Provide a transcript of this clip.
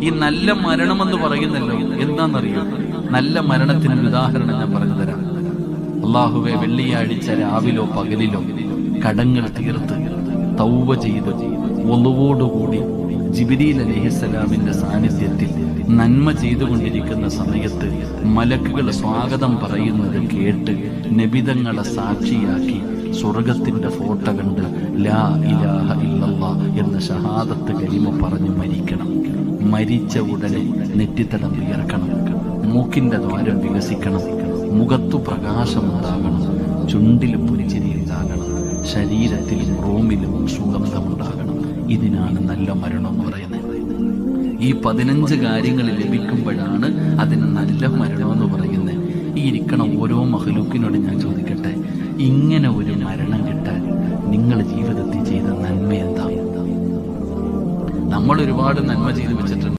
ഈ നല്ല മരണമെന്ന് പറയുന്നല്ലോ എന്താണെന്നറിയോ? നല്ല മരണത്തിന് ഉദാഹരണം ഞാൻ പറഞ്ഞു തരാം. അള്ളാഹുവെ, വെള്ളിയാഴ്ച രാവിലോ പകലിലോ കടങ്ങൾ തീർത്ത് തൗബ ചെയ്ത് ഒളുവോടുകൂടി ജിബ്രീൽ അലൈഹിസ്സലാമിന്റെ സാന്നിധ്യത്തിൽ നന്മ ചെയ്തുകൊണ്ടിരിക്കുന്ന സമയത്ത് മലക്കുകൾ സ്വാഗതം പറയുന്നത് കേട്ട് നബിതങ്ങളെ സാക്ഷിയാക്കി സ്വർഗത്തിന്റെ ഫോട്ടോ കണ്ട് ലാ ഇലാഹ ഇല്ലല്ലാഹ് എന്ന ഷഹാദത്ത് കലിമ പറഞ്ഞു മരിക്കണം. മരിച്ച ഉടനെ നെറ്റിത്തടം വിയർക്കണം, മൂക്കിന്റെ ദ്വാരം വികസിക്കണം, മുഖത്തു പ്രകാശമുണ്ടാകണം, ചുണ്ടിൽ പുരിച്ചിരി ഉണ്ടാകണം, ശരീരത്തിലും റൂമിലും സുഗന്ധമുണ്ടാകണം. ഇതിനാണ് നല്ല മരണം എന്ന് പറയുന്നത്. ഈ 15 കാര്യങ്ങൾ ലഭിക്കുമ്പോഴാണ് അതിന് നല്ല മരണം എന്ന് പറയുന്നത്. ഈ ഇരിക്കണ ഓരോ മഹ്ലൂക്കിനോട് ഞാൻ ചോദിക്കട്ടെ, ഇങ്ങനെ ഒരു മരണം കിട്ടാൻ നിങ്ങൾ ജീവിതത്തിൽ ചെയ്ത നന്മ എന്താ? നമ്മൾ ഒരുപാട് നന്മ ചെയ്തു വെച്ചിട്ടുണ്ട്.